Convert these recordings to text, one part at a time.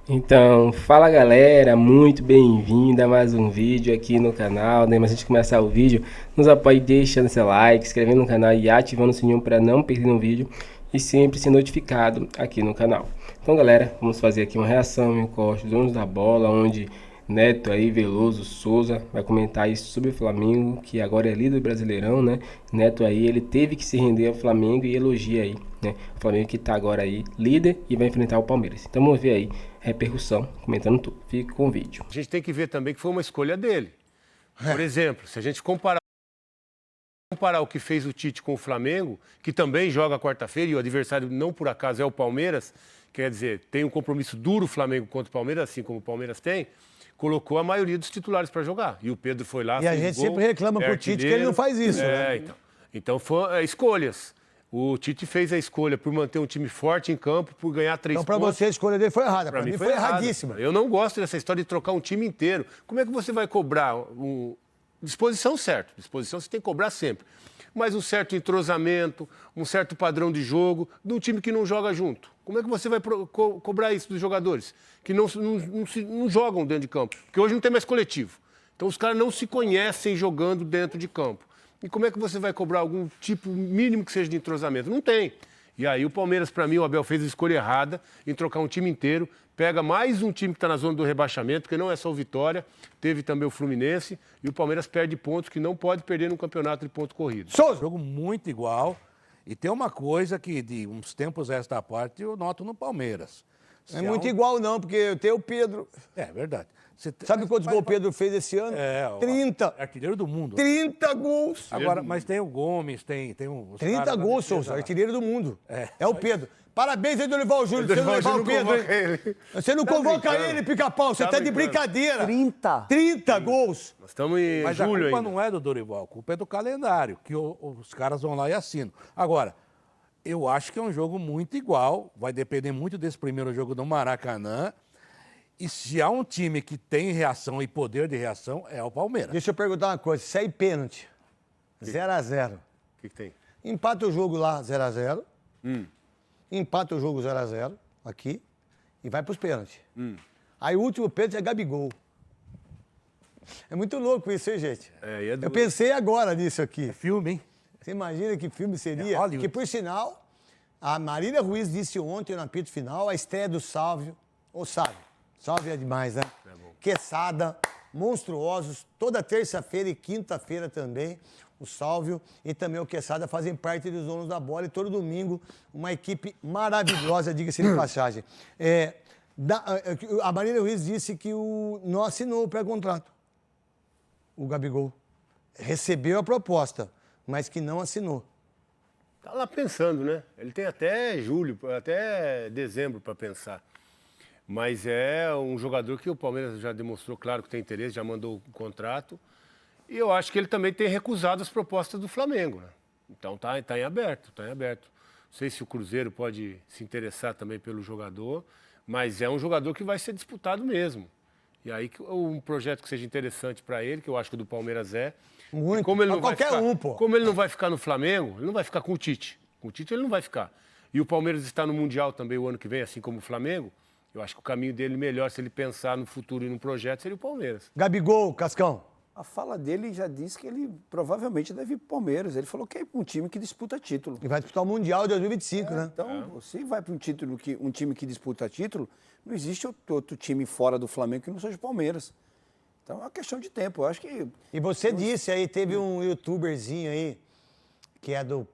Então, fala galera, muito bem-vindo a mais um vídeo aqui no canal, né? Mas antes de começar o vídeo, nos apoie deixando seu like, inscrevendo no canal e ativando o sininho para não perder um vídeo e sempre ser notificado aqui no canal. Então galera, vamos fazer aqui uma reação em corte dos donos da bola, onde Neto aí, Veloso, Souza vai comentar aí sobre o Flamengo, que agora é líder do Brasileirão, né? Neto aí, ele teve que se render ao Flamengo e elogia aí, né? O Flamengo que tá agora aí líder e vai enfrentar o Palmeiras. Então vamos ver aí repercussão, comentando tudo. Fique com o vídeo. A gente tem que ver também que foi uma escolha dele. Por exemplo, se a gente comparar o que fez o Tite com o Flamengo, que também joga quarta-feira e o adversário não por acaso é o Palmeiras, quer dizer, tem um compromisso duro o Flamengo contra o Palmeiras, assim como o Palmeiras tem, colocou a maioria dos titulares para jogar. E o Pedro foi lá, e a gente sempre reclama com o Tite que ele não faz isso, né? Então foram escolhas. O Tite fez a escolha por manter um time forte em campo, por ganhar 3 pontos. Então, para você, a escolha dele foi errada. Para mim foi erradíssima. Eu não gosto dessa história de trocar um time inteiro. Como é que você vai cobrar disposição, certo? Disposição você tem que cobrar sempre. Mas um certo entrosamento, um certo padrão de jogo de um time que não joga junto. Como é que você vai cobrar isso dos jogadores que não jogam dentro de campo? Porque hoje não tem mais coletivo. Então os caras não se conhecem jogando dentro de campo. E como é que você vai cobrar algum tipo mínimo que seja de entrosamento? Não tem. E aí o Palmeiras, para mim, o Abel fez a escolha errada em trocar um time inteiro, pega mais um time que está na zona do rebaixamento, porque não é só o Vitória, teve também o Fluminense, e o Palmeiras perde pontos que não pode perder no campeonato de ponto corrido. Jogo muito igual, e tem uma coisa que de uns tempos a esta parte eu noto no Palmeiras. Não é muito igual não, porque tem o Pedro. É verdade. Sabe quantos gols o Pedro fez esse ano? 30. Artilheiro do mundo. 30 gols. Agora, mas tem o Gomes, tem o... 30 gols, Souza, artilheiro do mundo. É o Pedro. Parabéns aí, Dorival Júnior. Você não levar o Pedro, hein? Você não convoca ele, Pica-Pau. Você tá de brincadeira. 30 gols. Nós estamos em Mas julho a culpa ainda. não é do Dorival, a culpa é do calendário, que os caras vão lá e assinam. Agora, eu acho que é um jogo muito igual, vai depender muito desse primeiro jogo do Maracanã. E se há um time que tem reação e poder de reação, é o Palmeiras. Deixa eu perguntar uma coisa. Se é pênalti, 0x0. O que tem? Empata o jogo lá, 0x0. Empata o jogo 0x0, aqui, e vai pros pênaltis. Aí o último pênalti é Gabigol. É muito louco isso, hein, gente? Eu pensei agora nisso aqui. É filme, hein? Você imagina que filme seria? Que, por sinal, a Marília Ruiz disse ontem no apito final, a estreia do Sálvio. Ô, Sálvio. Sálvio é demais, né? Quesada, monstruosos. Toda terça-feira e quinta-feira também, o Sálvio e também o Quesada fazem parte dos donos da bola. E todo domingo, uma equipe maravilhosa, diga-se de passagem. A Marília Ruiz disse que não assinou o pré-contrato. O Gabigol recebeu a proposta, mas que não assinou. Tá lá pensando, né? Ele tem até julho, até dezembro para pensar. Mas é um jogador que o Palmeiras já demonstrou, claro, que tem interesse, já mandou o contrato. E eu acho que ele também tem recusado as propostas do Flamengo, né? Então tá em aberto, tá em aberto. Não sei se o Cruzeiro pode se interessar também pelo jogador, mas é um jogador que vai ser disputado mesmo. E aí um projeto que seja interessante para ele, que eu acho que o do Palmeiras é. Muito, como ele não vai qualquer ficar, pô. Como ele não vai ficar no Flamengo, ele não vai ficar com o Tite. Com o Tite ele não vai ficar. E o Palmeiras está no Mundial também o ano que vem, assim como o Flamengo. Eu acho que o caminho dele melhor, se ele pensar no futuro e no projeto, seria o Palmeiras. Gabigol, Cascão. A fala dele já disse que ele provavelmente deve ir para o Palmeiras. Ele falou que é um time que disputa título. E vai disputar o Mundial de 2025, né? Então, se vai para um time que disputa título, não existe outro time fora do Flamengo que não seja o Palmeiras. Então, é uma questão de tempo. Eu acho que... E você disse aí, teve um youtuberzinho aí, que é do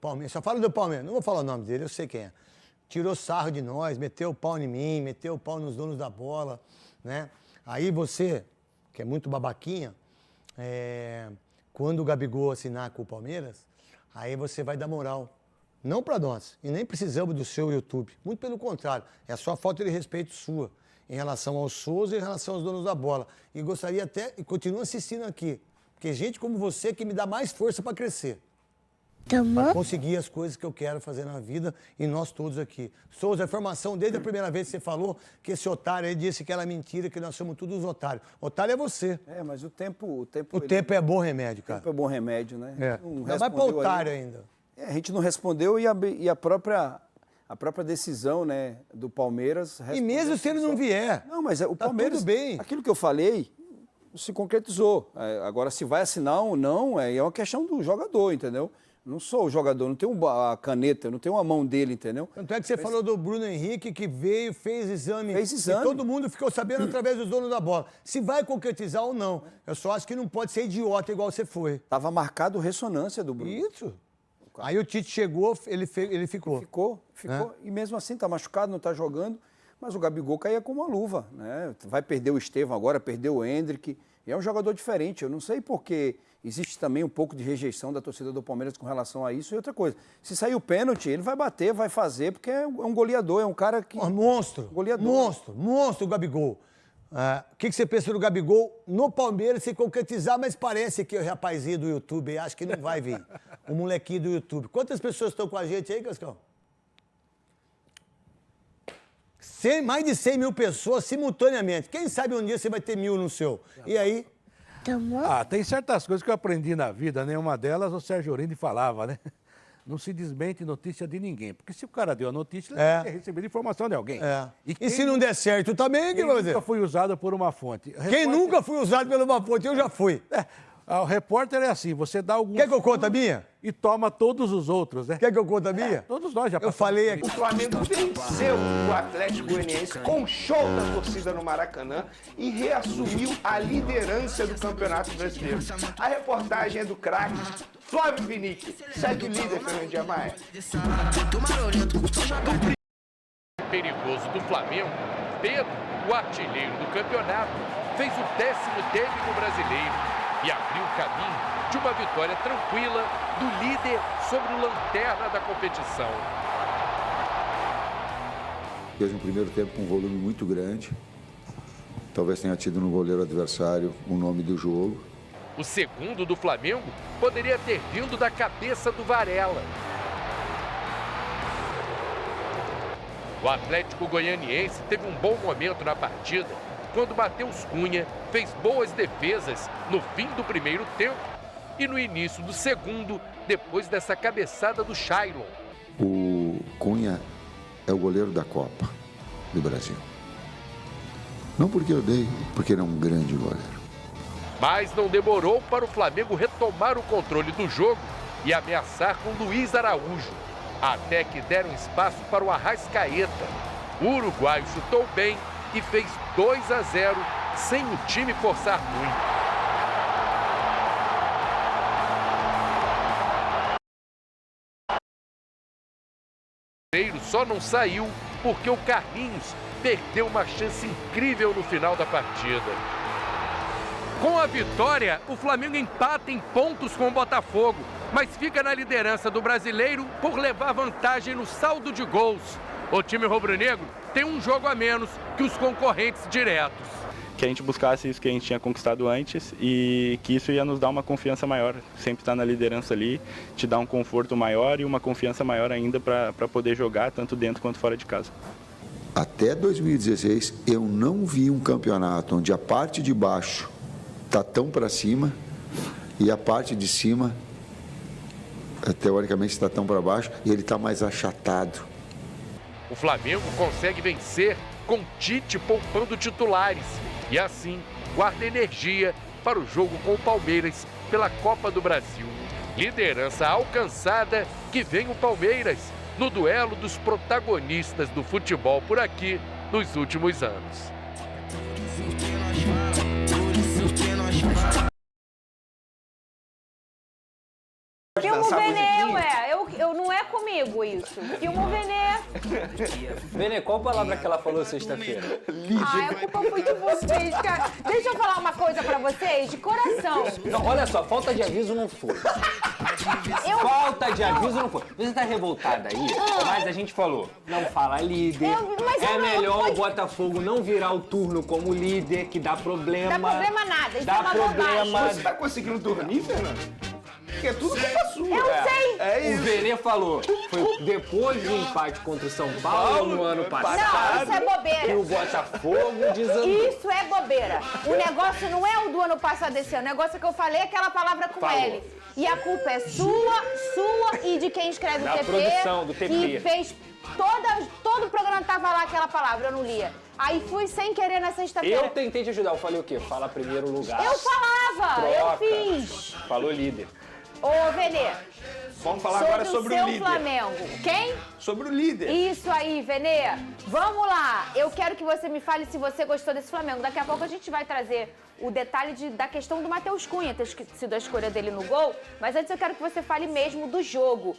Palmeiras. Só fala do Palmeiras, não vou falar o nome dele, eu sei quem é. Tirou sarro de nós, meteu o pau em mim, meteu o pau nos donos da bola, né? Aí você, que é muito babaquinha, quando o Gabigol assinar com o Palmeiras, aí você vai dar moral. Não para nós, e nem precisamos do seu YouTube. Muito pelo contrário, é só falta de respeito sua em relação ao Souza e em relação aos donos da bola. E gostaria até, e continuo assistindo aqui, porque gente como você que me dá mais força para crescer. Para conseguir as coisas que eu quero fazer na vida e nós todos aqui. Souza, a informação desde a primeira vez que você falou que esse otário aí disse que era mentira, que nós somos todos otários. Otário é você. Mas o tempo... O tempo é bom remédio, cara. O tempo é bom remédio, né? Não vai para otário ainda. A gente não respondeu e a própria a própria decisão, né, do Palmeiras... E mesmo se ele não vier, não, mas o Palmeiras, tudo bem. Aquilo que eu falei se concretizou. Agora, se vai assinar ou não, é uma questão do jogador, entendeu? Não sou o jogador, não tenho a caneta, não tenho a mão dele, entendeu? Tanto é que você falou do Bruno Henrique, que veio, fez exame. Fez exame. E todo mundo ficou sabendo através dos donos da bola. Se vai concretizar ou não. Eu só acho que não pode ser idiota igual você foi. Tava marcado ressonância do Bruno. Isso. Aí o Tite chegou, ele ficou. Ficou. E mesmo assim tá machucado, não tá jogando. Mas o Gabigol caía como uma luva, né? Vai perder o Estevão agora, perdeu o Endrick. E é um jogador diferente. Eu não sei porque existe também um pouco de rejeição da torcida do Palmeiras com relação a isso. E outra coisa, se sair o pênalti, ele vai bater, vai fazer, porque é um goleador, é um cara que... Monstro, goleador. monstro o Gabigol. O que você pensa do Gabigol no Palmeiras se concretizar, mas parece que o rapazinho do YouTube, acho que não vai vir. O molequinho do YouTube. Quantas pessoas estão com a gente aí, Cascão? Mais de 100 mil pessoas simultaneamente. Quem sabe um dia você vai ter 1000 no seu. E aí? Tem certas coisas que eu aprendi na vida, né? Uma delas o Sérgio Orini falava, né? Não se desmente notícia de ninguém. Porque se o cara deu a notícia, ele tem que receber informação de alguém. E se não der certo também, o que vai fazer? Nunca foi usado por uma fonte. Quem nunca foi usado por uma fonte? Eu já fui. O repórter é assim, você dá algum... Quer que eu conte a minha? E toma todos os outros, né? Quer que eu conte a minha? Todos nós já Eu falei aqui. O Flamengo venceu o Atlético Goianiense com show da torcida no Maracanã e reassumiu a liderança do Campeonato Brasileiro. A reportagem é do craque Flávio Vinick. Segue o líder, Fernando de Maia. Perigoso do Flamengo, Pedro, o artilheiro do campeonato, fez o 10º dele no Brasileiro e abriu o caminho de uma vitória tranquila do líder sobre o lanterna da competição. Fez um primeiro tempo com um volume muito grande. Talvez tenha tido no goleiro adversário o nome do jogo. O segundo do Flamengo poderia ter vindo da cabeça do Varela. O Atlético Goianiense teve um bom momento na partida quando Matheus Cunha fez boas defesas no fim do primeiro tempo e no início do segundo, depois dessa cabeçada do Shailon. O Cunha é o goleiro da Copa do Brasil. Não porque eu dei, porque ele é um grande goleiro. Mas não demorou para o Flamengo retomar o controle do jogo e ameaçar com Luiz Araújo, até que deram espaço para o Arrascaeta. O uruguaio chutou bem e fez 2-0 sem o time forçar muito. Só não saiu porque o Carlinhos perdeu uma chance incrível no final da partida. Com a vitória, o Flamengo empata em pontos com o Botafogo, mas fica na liderança do Brasileiro por levar vantagem no saldo de gols. O time rubro-negro tem um jogo a menos que os concorrentes diretos. Que a gente buscasse isso que a gente tinha conquistado antes e que isso ia nos dar uma confiança maior. Sempre estar na liderança ali, te dá um conforto maior e uma confiança maior ainda para poder jogar tanto dentro quanto fora de casa. Até 2016, eu não vi um campeonato onde a parte de baixo está tão para cima e a parte de cima, teoricamente, está tão para baixo e ele está mais achatado. O Flamengo consegue vencer com Tite poupando titulares e assim guarda energia para o jogo com o Palmeiras pela Copa do Brasil. Liderança alcançada que vem o Palmeiras no duelo dos protagonistas do futebol por aqui nos últimos anos. Filma o Venê, eu não é comigo isso. Filma o Venê. Venê, qual palavra que ela falou sexta-feira? A culpa foi de vocês, cara. Deixa eu falar uma coisa pra vocês, de coração. Não, olha só, falta de aviso não foi. Falta de aviso não foi. Você tá revoltada aí, mas a gente falou, não fala líder. É melhor o Botafogo não virar o turno como líder, que dá problema. Dá problema nada, isso dá é uma problema. Você tá conseguindo dormir, Fernando? que é tudo culpa sua. Eu sei. É O isso. Vene falou, foi depois do empate contra o São Paulo no ano passado. Não, isso é bobeira. Que o Botafogo desandou. Isso é bobeira. O negócio não é o do ano passado desse ano. O negócio que eu falei é aquela palavra com L. E a culpa é sua e de quem escreve Da o TP. produção, do TP. Que fez todo o programa tava lá aquela palavra, eu não lia. Aí fui sem querer na sexta-feira. Eu tentei te ajudar, eu falei o quê? Fala primeiro lugar. Eu falava, eu Troca. fiz. Falou líder. Ô, Venê. Vamos falar agora sobre o o seu líder. Flamengo. Quem? Sobre o líder. Isso aí, Venê. Vamos lá. Eu quero que você me fale se você gostou desse Flamengo. Daqui a pouco a gente vai trazer o detalhe da questão do Matheus Cunha ter sido a escolha dele no gol. Mas antes eu quero que você fale mesmo do jogo.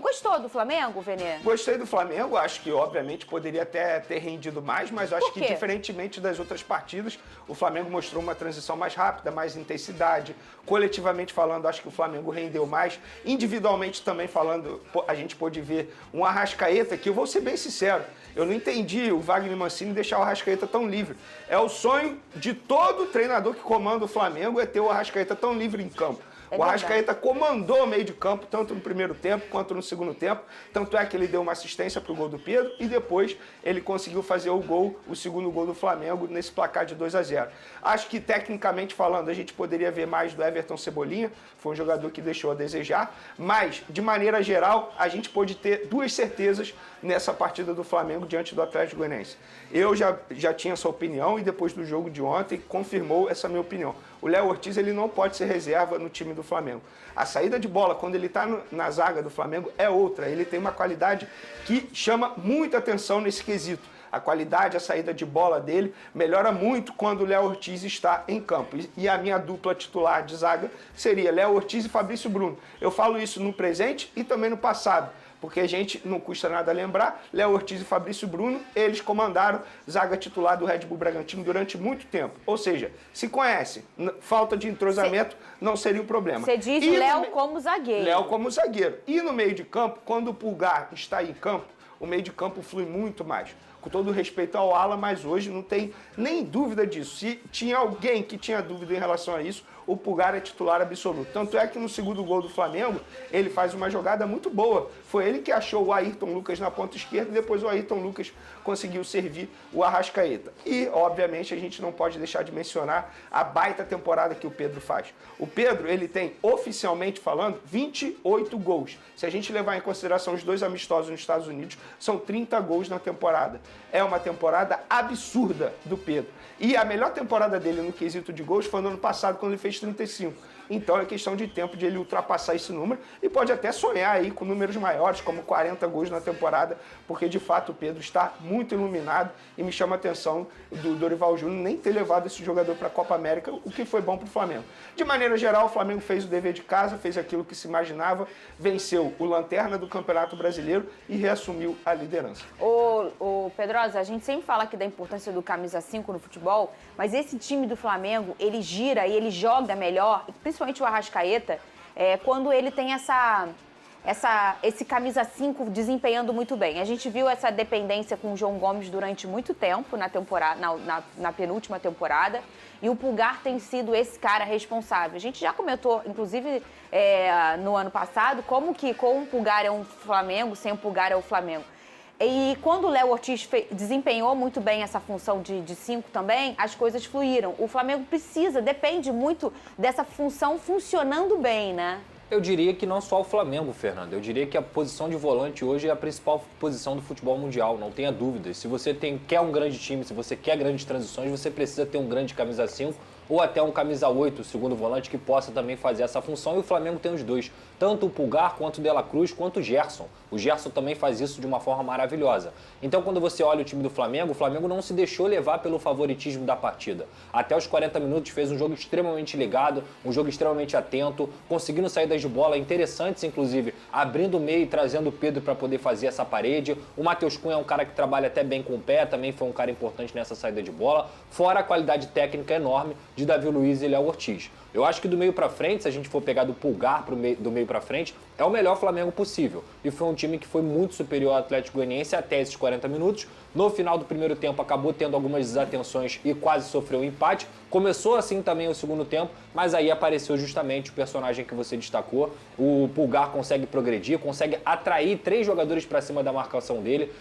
Gostou do Flamengo, Venê? Gostei do Flamengo, acho que obviamente poderia até ter rendido mais, mas acho que diferentemente das outras partidas, o Flamengo mostrou uma transição mais rápida, mais intensidade. Coletivamente falando, acho que o Flamengo rendeu mais. Individualmente também falando, a gente pôde ver um Arrascaeta, que eu vou ser bem sincero, eu não entendi o Wagner Mancini deixar o Arrascaeta tão livre. É o sonho de todo treinador que comanda o Flamengo, é ter o Arrascaeta tão livre em campo. O Arrascaeta comandou o meio de campo, tanto no primeiro tempo quanto no segundo tempo. Tanto é que ele deu uma assistência para o gol do Pedro e depois ele conseguiu fazer o segundo gol do Flamengo nesse placar de 2-0. Acho que, tecnicamente falando, a gente poderia ver mais do Everton Cebolinha. Foi um jogador que deixou a desejar. Mas, de maneira geral, a gente pôde ter duas certezas nessa partida do Flamengo diante do Atlético Goianiense. Eu já tinha essa opinião e depois do jogo de ontem confirmou essa minha opinião. O Léo Ortiz ele não pode ser reserva no time do Flamengo. A saída de bola, quando ele está na zaga do Flamengo, é outra. Ele tem uma qualidade que chama muita atenção nesse quesito. A qualidade, a saída de bola dele melhora muito quando o Léo Ortiz está em campo. E a minha dupla titular de zaga seria Léo Ortiz e Fabrício Bruno. Eu falo isso no presente e também no passado. Porque a gente, não custa nada lembrar, Léo Ortiz e Fabrício Bruno, eles comandaram zaga titular do Red Bull Bragantino durante muito tempo. Ou seja, se conhece, falta de entrosamento não seria o problema. Você diz Léo como zagueiro. Léo como zagueiro. E no meio de campo, quando o Pulgar está em campo, o meio de campo flui muito mais. Com todo respeito ao Alan, mas hoje não tem nem dúvida disso. Se tinha alguém que tinha dúvida em relação a isso, o Pulgar é titular absoluto. Tanto é que no segundo gol do Flamengo, ele faz uma jogada muito boa. Foi ele que achou o Ayrton Lucas na ponta esquerda e depois o Ayrton Lucas conseguiu servir o Arrascaeta. E, obviamente, a gente não pode deixar de mencionar a baita temporada que o Pedro faz. O Pedro, ele tem, oficialmente falando, 28 gols. Se a gente levar em consideração os 2 amistosos nos Estados Unidos, são 30 gols na temporada. É uma temporada absurda do Pedro. E a melhor temporada dele no quesito de gols foi no ano passado, quando ele fez 35. Então é questão de tempo de ele ultrapassar esse número e pode até sonhar aí com números maiores, como 40 gols na temporada, porque de fato o Pedro está muito iluminado e me chama a atenção do Dorival Júnior nem ter levado esse jogador para a Copa América, o que foi bom para o Flamengo. De maneira geral, o Flamengo fez o dever de casa, fez aquilo que se imaginava, venceu o Lanterna do Campeonato Brasileiro e reassumiu a liderança. Ô Pedrosa, a gente sempre fala aqui da importância do camisa 5 no futebol, mas esse time do Flamengo, ele gira e ele joga melhor, principalmente o Arrascaeta, quando ele tem esse camisa 5 desempenhando muito bem. A gente viu essa dependência com o João Gomes durante muito tempo na temporada, na penúltima temporada, e o Pulgar tem sido esse cara responsável. A gente já comentou, inclusive, no ano passado, como que com o Pulgar é um Flamengo, sem o Pulgar é o Flamengo. E quando o Léo Ortiz desempenhou muito bem essa função de 5 também, as coisas fluíram. O Flamengo depende muito dessa função funcionando bem, né? Eu diria que não só o Flamengo, Fernando. Eu diria que a posição de volante hoje é a principal posição do futebol mundial, não tenha dúvidas. Se você quer um grande time, se você quer grandes transições, você precisa ter um grande camisa 5 ou até um camisa 8, o segundo volante, que possa também fazer essa função. E o Flamengo tem os dois, tanto o Pulgar, quanto o De La Cruz, quanto o Gerson. O Gerson também faz isso de uma forma maravilhosa. Então, quando você olha o time do Flamengo, o Flamengo não se deixou levar pelo favoritismo da partida. Até os 40 minutos fez um jogo extremamente ligado, um jogo extremamente atento, conseguindo saídas de bola interessantes, inclusive, abrindo o meio e trazendo o Pedro para poder fazer essa parede. O Matheus Cunha é um cara que trabalha até bem com o pé, também foi um cara importante nessa saída de bola. Fora a qualidade técnica enorme de Davi Luiz e Léo Ortiz. Eu acho que do meio pra frente, se a gente for pegar do Pulgar do meio pra frente, é o melhor Flamengo possível. E foi um time que foi muito superior ao Atlético Goianiense até esses 40 minutos. No final do primeiro tempo acabou tendo algumas desatenções e quase sofreu um empate. Começou assim também o segundo tempo, mas aí apareceu justamente o personagem que você destacou. O Pulgar consegue progredir, consegue atrair 3 jogadores para cima da marcação dele,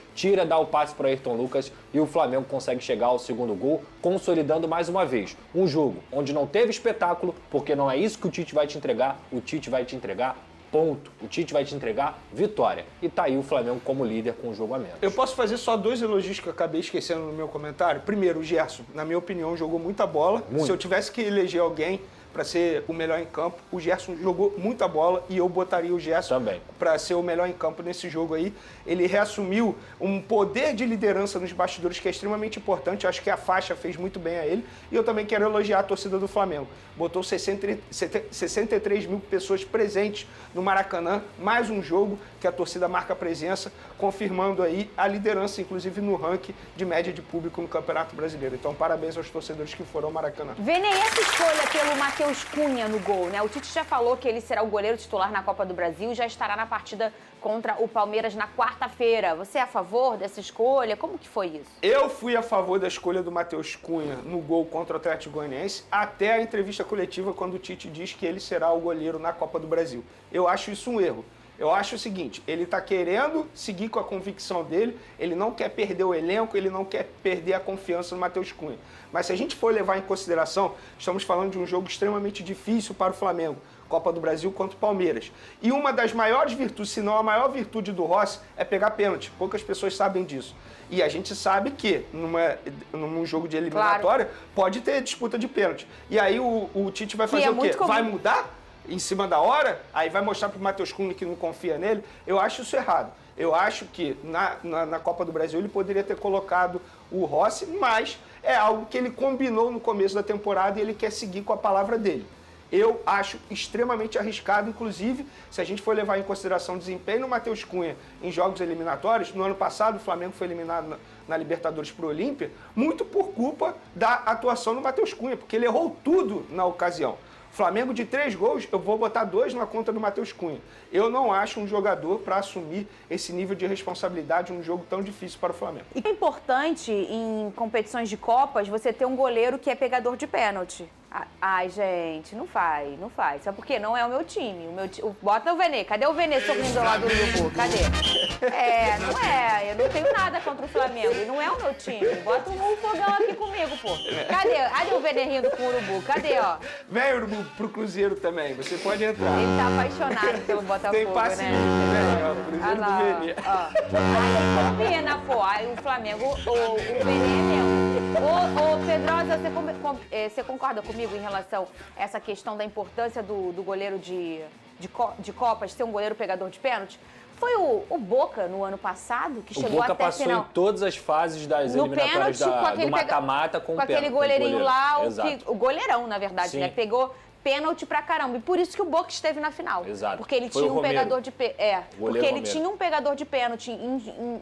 dá o passe para Ayrton Lucas e o Flamengo consegue chegar ao segundo gol, consolidando mais uma vez um jogo onde não teve espetáculo, porque não é isso que o Tite vai te entregar, o Tite vai te entregar ponto. O Tite vai te entregar vitória. E tá aí o Flamengo como líder com o jogo a menos. Eu posso fazer só 2 elogios que eu acabei esquecendo no meu comentário. Primeiro, o Gerson, na minha opinião, jogou muita bola. Muito. Se eu tivesse que eleger alguém para ser o melhor em campo, o Gerson jogou muita bola e eu botaria o Gerson para ser o melhor em campo nesse jogo aí. Ele reassumiu um poder de liderança nos bastidores que é extremamente importante. Eu acho que a faixa fez muito bem a ele. E eu também quero elogiar a torcida do Flamengo. Botou 63 mil pessoas presentes no Maracanã. Mais um jogo que a torcida marca presença, confirmando aí a liderança, inclusive no ranking de média de público no Campeonato Brasileiro. Então, parabéns aos torcedores que foram ao Maracanã. Vene, essa escolha pelo Matheus Cunha no gol, né? O Tite já falou que ele será o goleiro titular na Copa do Brasil e já estará na partida contra o Palmeiras na quarta-feira. Você é a favor dessa escolha? Como que foi isso? Eu fui a favor da escolha do Matheus Cunha no gol contra o Atlético Goianiense, até a entrevista coletiva quando o Tite diz que ele será o goleiro na Copa do Brasil. Eu acho isso um erro. Eu acho o seguinte, ele está querendo seguir com a convicção dele, ele não quer perder o elenco, ele não quer perder a confiança no Matheus Cunha. Mas se a gente for levar em consideração, estamos falando de um jogo extremamente difícil para o Flamengo, Copa do Brasil contra o Palmeiras. E uma das maiores virtudes, se não a maior virtude do Rossi, é pegar pênalti. Poucas pessoas sabem disso. E a gente sabe que num jogo de eliminatória pode ter disputa de pênalti. E aí o Tite vai fazer o quê? Vai mudar? Em cima da hora, aí vai mostrar para o Matheus Cunha que não confia nele. Eu acho isso errado. Eu acho que na Copa do Brasil ele poderia ter colocado o Rossi, mas é algo que ele combinou no começo da temporada e ele quer seguir com a palavra dele. Eu acho extremamente arriscado, inclusive, se a gente for levar em consideração o desempenho do Matheus Cunha em jogos eliminatórios, no ano passado o Flamengo foi eliminado na Libertadores para o Olímpia, muito por culpa da atuação do Matheus Cunha, porque ele errou tudo na ocasião. Flamengo de 3 gols, eu vou botar 2 na conta do Matheus Cunha. Eu não acho um jogador para assumir esse nível de responsabilidade num jogo tão difícil para o Flamengo. E é importante em competições de Copas você ter um goleiro que é pegador de pênalti. Ai, gente, não faz. Sabe por quê? Não é o meu time. Bota o Vene. Cadê o Vene sorrindo lá do Urubu? Cadê? Não é. Eu não tenho nada contra o Flamengo. E não é o meu time. Bota um fogão aqui comigo, pô. Cadê o Vene rindo com o Urubu? Cadê, ó? Vem, Urubu, pro Cruzeiro também. Você pode entrar. Ele tá apaixonado pelo Botafogo, tem paciência, né? O Cruzeiro do Vene. Aí combina, pô. Aí o Flamengo, o Vene é meu. Ô, Pedrosa, você concorda comigo em relação a essa questão da importância do goleiro de Copas ser um goleiro pegador de pênalti? Foi o Boca no ano passado que chegou até a final. O Boca passou em todas as fases das eliminatórias do mata-mata com aquele goleirinho lá, o goleirão, na verdade, sim, né? Pegou pênalti pra caramba. E por isso que o Boca esteve na final. Exato. Porque ele tinha um pegador de tinha um pegador de pênalti.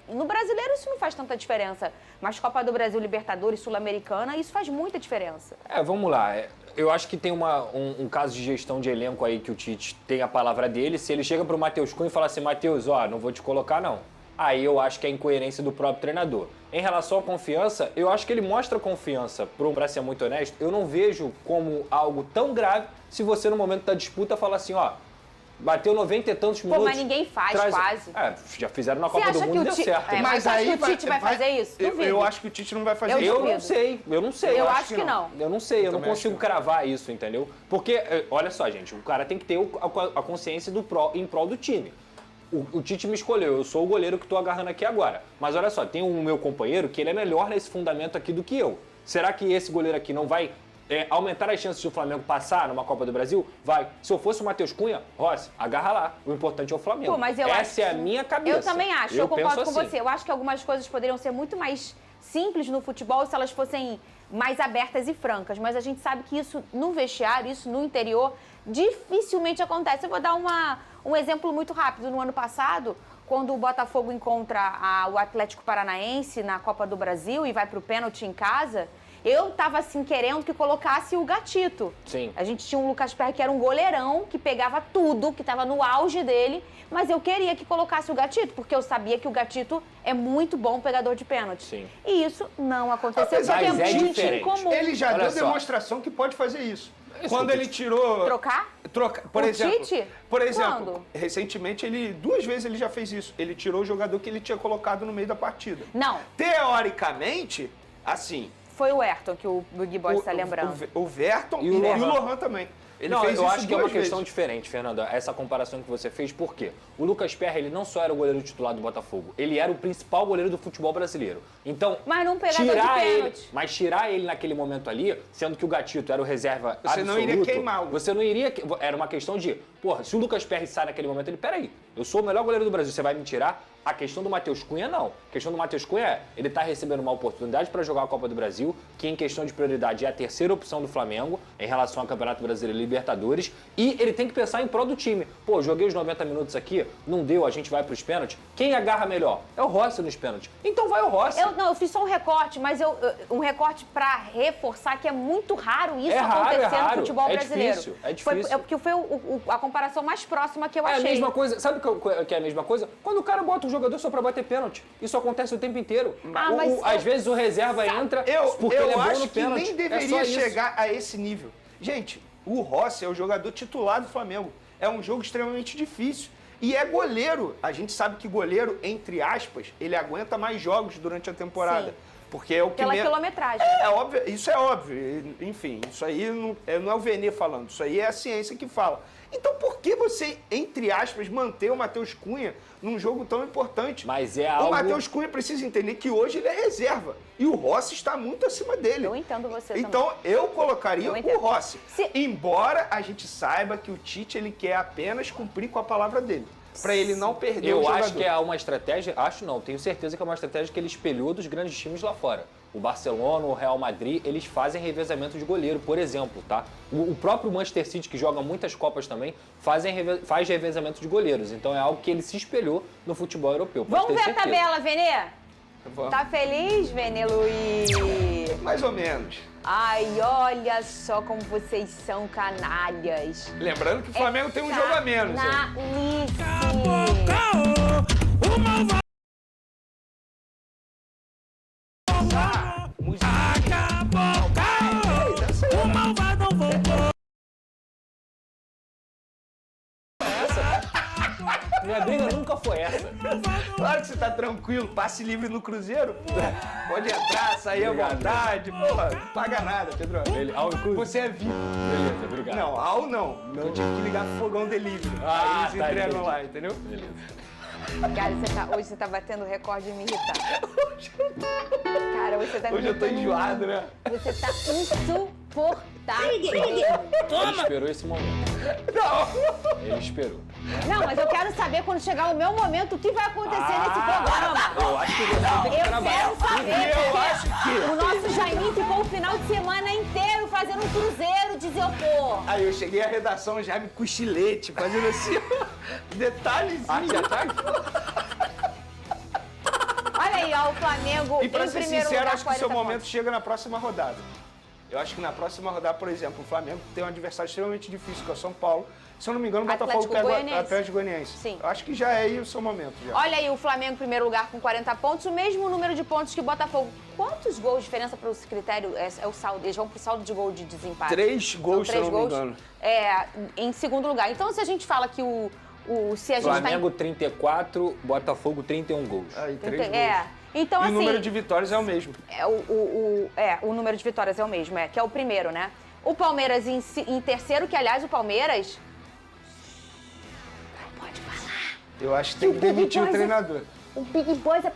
No brasileiro isso não faz tanta diferença. Mas Copa do Brasil, Libertadores, Sul-Americana, isso faz muita diferença. Vamos lá. Eu acho que tem um caso de gestão de elenco aí que o Tite tem a palavra dele. Se ele chega pro Matheus Cunha e fala assim, Matheus, não vou te colocar não. Aí eu acho que é incoerência do próprio treinador. Em relação à confiança, eu acho que ele mostra confiança. Pra ser muito honesto, eu não vejo como algo tão grave se você no momento da disputa fala assim, bateu 90 e tantos minutos. Mas ninguém faz quase. Já fizeram na Copa do Mundo e deu certo. Mas aí o Tite vai fazer isso? Eu acho que o Tite não vai fazer isso. Eu não sei. Eu acho que não. Eu não sei, eu não consigo cravar isso, entendeu? Porque, olha só, gente, o cara tem que ter a consciência em prol do time. O Tite me escolheu, eu sou o goleiro que estou agarrando aqui agora. Mas olha só, tem um meu companheiro que ele é melhor nesse fundamento aqui do que eu. Será que esse goleiro aqui não vai aumentar as chances do Flamengo passar numa Copa do Brasil? Vai. Se eu fosse o Matheus Cunha, Rossi, agarra lá. O importante é o Flamengo. Pô, mas essa é a minha cabeça. Eu também acho, eu concordo com assim. você. Eu acho que algumas coisas poderiam ser muito mais simples no futebol se elas fossem mais abertas e francas. Mas a gente sabe que isso no vestiário, isso no interior, dificilmente acontece. Eu vou dar um exemplo muito rápido. No ano passado, quando o Botafogo encontra o Atlético Paranaense na Copa do Brasil e vai para o pênalti em casa, Eu tava, assim, querendo que colocasse o Gatito. Sim. A gente tinha um Lucas Perry que era um goleirão, que pegava tudo, que tava no auge dele, mas eu queria que colocasse o Gatito, porque eu sabia que o Gatito é muito bom pegador de pênalti. Sim. E isso não aconteceu, Apesar porque é mas é muito diferente. incomum. Ele já Olha deu só. demonstração que pode fazer isso. Quando ele tirou... Trocar? Por O exemplo, Tite? Por exemplo, Quando? recentemente, 2 vezes ele já fez isso. Ele tirou o jogador que ele tinha colocado no meio da partida. Não. Teoricamente, assim... Foi o Ayrton que o Big Boy está lembrando. O Verton E e o o Lohan. Lohan também. Ele Não, fez eu isso acho que é uma 2 vezes. questão diferente, Fernando, essa comparação que você fez, por quê? O Lucas Perry, ele não só era o goleiro titular do Botafogo, ele era o principal goleiro do futebol brasileiro. Então, Mas não pegador de pênalti. tirar ele naquele momento ali, sendo que o Gatito era o reserva Você absoluto, não iria queimá-lo. Você não iria... Era uma questão de, porra, se o Lucas Perry sai naquele momento, ele, peraí, eu sou o melhor goleiro do Brasil, você vai me tirar? A questão do Matheus Cunha, não. A questão do Matheus Cunha é, ele tá recebendo uma oportunidade para jogar a Copa do Brasil, que em questão de prioridade é a terceira opção do Flamengo, em relação ao Campeonato Brasileiro e Libertadores, e ele tem que pensar em prol do time. Pô, joguei os 90 minutos aqui, não deu, a gente vai pros pênaltis. Quem agarra melhor? É o Rossi nos pênaltis. Então vai o Rossi. Eu fiz só um recorte, mas um recorte para reforçar que é muito raro isso É raro, acontecer é raro. no futebol É brasileiro. difícil, é difícil. Porque foi a comparação mais próxima que eu É a achei. mesma coisa, sabe o que é a mesma coisa? Quando o cara bota um jogador só pra bater pênalti. Isso acontece o tempo inteiro. Às vezes o reserva entra porque ele é bom acho no que pênalti. nem deveria chegar a esse nível. Gente, o Rossi é o jogador titular do Flamengo. É um jogo extremamente difícil. E é goleiro. A gente sabe que goleiro, entre aspas, ele aguenta mais jogos durante a temporada. Sim. Porque é o que Pela quilometragem. É óbvio, isso é óbvio. Enfim, isso aí não é o Vene falando, isso aí é a ciência que fala. Então por que você, entre aspas, manter o Matheus Cunha num jogo tão importante? Mas é algo... O Matheus Cunha precisa entender que hoje ele é reserva. E o Rossi está muito acima dele. Eu entendo você então, também. eu colocaria o Rossi. Se- Embora a gente saiba que o Tite ele quer apenas cumprir com a palavra dele. Para ele não perder o Eu jogador. acho que é uma estratégia, tenho certeza que é uma estratégia que ele espelhou dos grandes times lá fora. O Barcelona, o Real Madrid, eles fazem revezamento de goleiro, por exemplo, tá? O próprio Manchester City, que joga muitas Copas também, faz revezamento de goleiros. Então é algo que ele se espelhou no futebol europeu. Vamos ver a tabela, Venê? Vamos. Tá feliz, Venê Luiz? Mais ou menos. Ai, olha só como vocês são canalhas. Lembrando que o Flamengo tem um jogo a menos. Hein? Minha briga nunca foi essa. Claro que você tá tranquilo, passe livre no Cruzeiro, pô. Pode entrar, sair à vontade, porra, não paga nada, Pedro. Você é VIP. Beleza, obrigado. Não, AU não. Eu tive que ligar fogão delivery. Ah, Aí eles tá, entregam entendi. lá, entendeu? Beleza. Cara, hoje você tá batendo recorde de me irritar. Cara, você tá me Hoje eu tô irritando enjoado, né? muito. Você tá insuportável. Ele esperou esse momento. Não! Ele esperou. Não, mas eu quero saber quando chegar o meu momento o que vai acontecer nesse programa. Eu acho que você tem que Eu trabalhar. quero saber, Eu porque acho que- o nosso Jaiminho ficou o final de semana inteiro fazendo um cruzeiro de isopor. Aí eu cheguei à redação já me cochilete, fazendo assim, ó, detalhezinho. Olha aí, ó, o Flamengo E pra em ser primeiro sincero, lugar, acho que o seu 40 momento pontos. chega na próxima rodada. Eu acho que na próxima rodada, por exemplo, o Flamengo tem um adversário extremamente difícil, que é o São Paulo. Se eu não me engano, o Botafogo Atlético pega o Goianiense. Atlético Goianiense. Sim. Eu acho que já é aí o seu momento. Já. Olha aí, o Flamengo em primeiro lugar com 40 pontos, o mesmo número de pontos que o Botafogo. Quantos gols de diferença para o critério? É o saldo, eles vão pro saldo de gol de desempate. 3 gols, São se eu 3 não me gols, engano. em segundo lugar. Então, se a gente fala que se a gente Flamengo 34, Botafogo 31 gols. Aí, 3 gols. Então, E assim, o número de vitórias é o mesmo. o número de vitórias é o mesmo, que é o primeiro, né? O Palmeiras em terceiro, que aliás o Palmeiras... Pode falar. Eu acho que tem que demitir o treinador. O Big Boys é...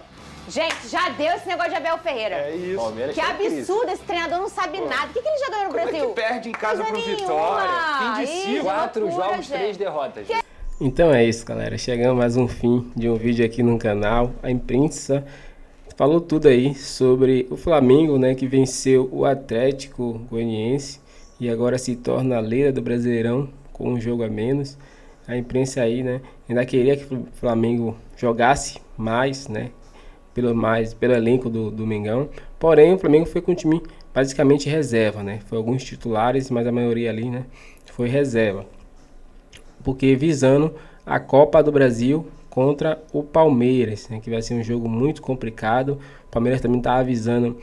Gente, já deu esse negócio de Abel Ferreira. É isso. Palmeiras Que tá em crise. absurdo, esse treinador não sabe nada. O que ele já ganhou no Como Brasil? é que perde em casa Coisa pro nenhuma. Vitória? Fim de Ih, ciclo. 4 loucura, jogos, 3 gente. derrotas. Então é isso, galera. Chegamos mais um fim de um vídeo aqui no canal. A imprensa falou tudo aí sobre o Flamengo, né, que venceu o Atlético Goianiense e agora se torna a líder do Brasileirão com um jogo a menos. A imprensa aí, né, ainda queria que o Flamengo jogasse mais, né, pelo elenco do Mengão. Porém, o Flamengo foi com um time basicamente reserva, né? Foi alguns titulares, mas a maioria ali, né, foi reserva. Porque visando a Copa do Brasil contra o Palmeiras, né, que vai ser um jogo muito complicado. O Palmeiras também está avisando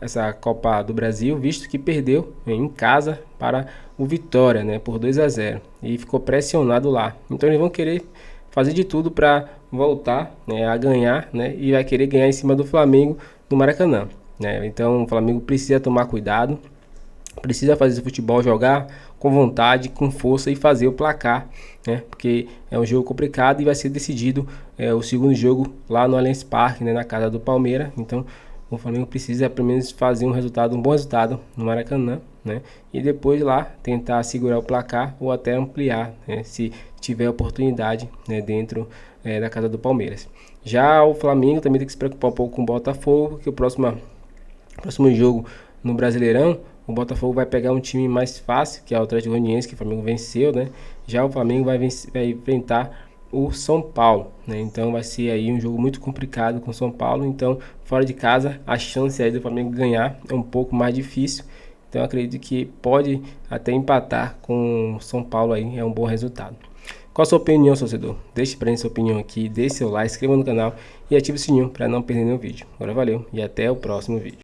essa Copa do Brasil, visto que perdeu em casa para o Vitória, né, por 2-0 e ficou pressionado lá. Então eles vão querer fazer de tudo para voltar, né, a ganhar, né, e vai querer ganhar em cima do Flamengo no Maracanã, né? Então o Flamengo precisa tomar cuidado, precisa fazer esse futebol, jogar com vontade, com força e fazer o placar, né? Porque é um jogo complicado e vai ser decidido o segundo jogo lá no Allianz Parque, né, na casa do Palmeiras. Então o Flamengo precisa pelo menos fazer um bom resultado no Maracanã, né? E depois lá tentar segurar o placar ou até ampliar, né, se tiver oportunidade, né, dentro da casa do Palmeiras. Já o Flamengo também tem que se preocupar um pouco com o Botafogo, que o próximo jogo no Brasileirão, o Botafogo vai pegar um time mais fácil, que é o Atlético Goianiense, que o Flamengo venceu, né? Já o Flamengo vai enfrentar o São Paulo, né? Então vai ser aí um jogo muito complicado com o São Paulo. Então, fora de casa, a chance aí do Flamengo ganhar é um pouco mais difícil. Então, eu acredito que pode até empatar com o São Paulo aí, é um bom resultado. Qual a sua opinião, torcedor? Deixe pra mim sua opinião aqui, deixe seu like, inscreva no canal e ative o sininho para não perder nenhum vídeo. Agora valeu e até o próximo vídeo.